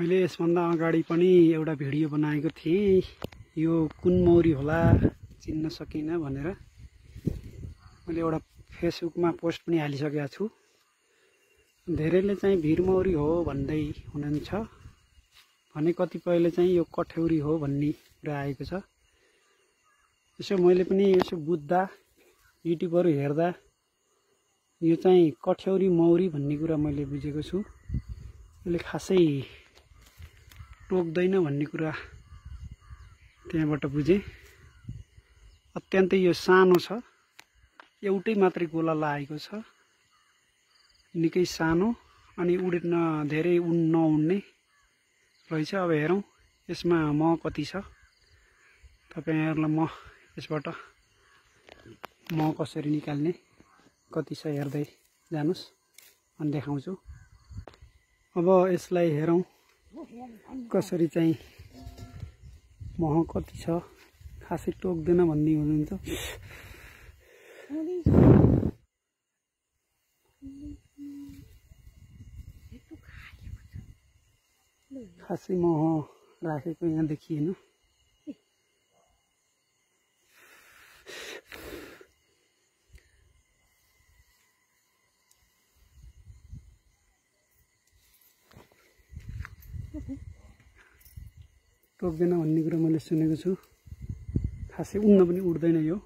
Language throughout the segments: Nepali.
मैले यसभन्दा अगाडि पनि एउटा भिडियो बनाएको थिएँ। यो कुन मौरी होला चिन्न सकिनँ भनेर मैले एउटा फेसबुकमा पोस्ट पनि हालिसकेको छु। धेरैले चाहिँ भिरमौरी हो भन्दै हुनुहुन्छ भने कतिपयले चाहिँ यो कठ्यौरी हो भन्ने कुरा आएको छ। यसो मैले पनि यसो बुझ्दा युट्युबहरु हेर्दा यो चाहिँ कठ्यौरी मौरी भन्ने कुरा मैले बुझेको छु। यसले खासै टोक्दैन भन्ने कुरा त्यहाँबाट बुझेँ। अत्यन्तै यो सानो छ, एउटै मात्रै गोला लागेको छ, निकै सानो अनि उड्न धेरै नउड्ने रहेछ। अब हेरौँ यसमा मह कति छ, तपाईहरुलाई म यसबाट मह कसरी निकाल्ने कति छ हेर्दै जानुस् अनि देखाउँछु। अब यसलाई हेरौँ कसरी चाहिँ मह कति छ। खासै टोक्दैन भन्ने हुनुहुन्छ। खासै मह राखेको यहाँ देखिएन। टोक्दैन भन्ने कुरा मैले सुनेको छु। खासै उड्न पनि उड्दैन यो।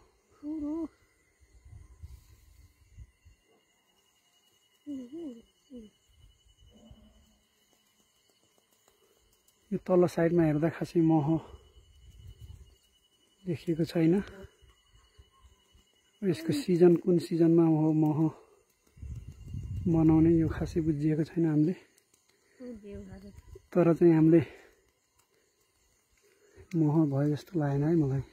यो तल साइडमा हेर्दा खासै मह देखिएको छैन। यसको सिजन कुन सिजनमा हो मह बनाउने यो खासै बुझिएको छैन हामीले। तर चाहिँ हामीले मह भयो जस्तो लागेन है मलाई।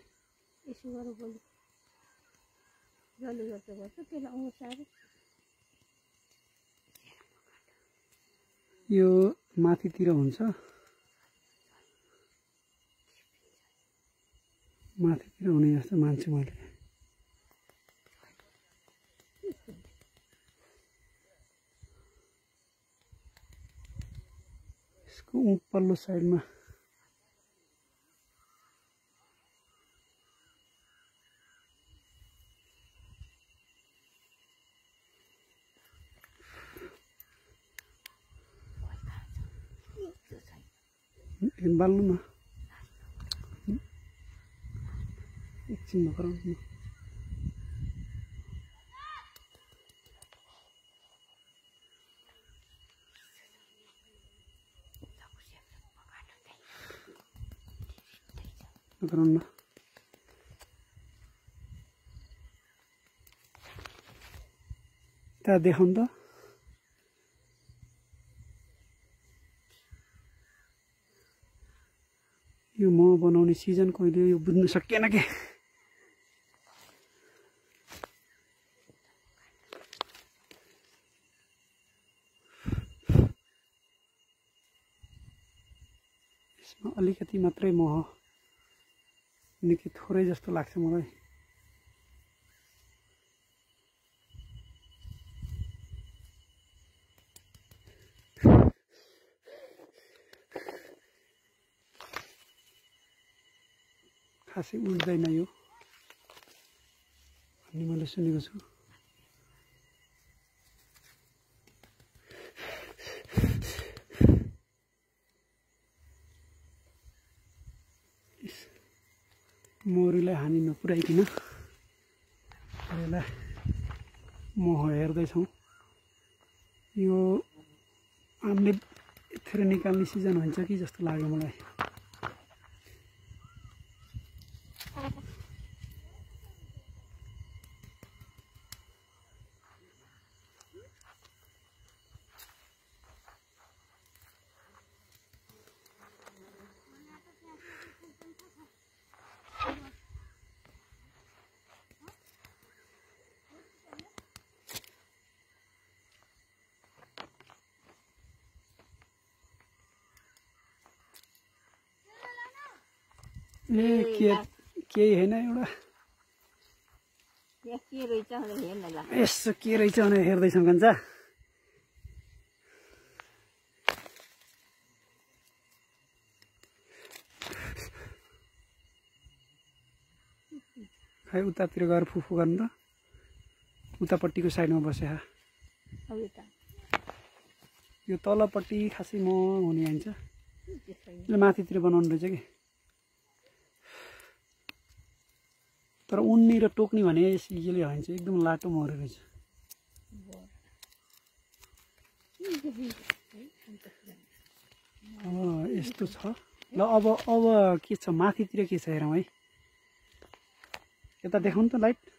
यो माथितिर हुन्छ, माथितिर हुने जस्तो मान्छु मैले। यसको उपल्लो साइडमा बाल्नु न, एकछिन नगराउनु। नगराउनु त्यहाँ देखाउनु त। यो मह बनाउने सिजन कहिले यो बुझ्न सकिएन के। यसमा अलिकति मात्रै मह, निकै थोरै जस्तो लाग्छ मलाई। खासै उड्दैन यो भन्ने मैले सुनेको छु। मौरीलाई हानि नपुर्याइकन यसलाई मह हेर्दैछौँ। यो हामीले यतिखेर निकाल्ने सिजन हुन्छ कि जस्तो लाग्यो मलाई। केही होइन एउटा यसो के रहेछ भनेर हेर्दैछौँ कन्छ। है उतातिर गएर फुफु गर्नु त उतापट्टिको साइडमा बसे यो तलपट्टि खासै म हुने आइन्छ माथितिर बनाउनु रहेछ कि तर उन्नी र टोक्ने भने यसले हान्छ एकदम लाटो मरे रहेछ यस्तो छ ल अब के छ माथितिर के छ हेरौँ है यता देखाउनु त लाइट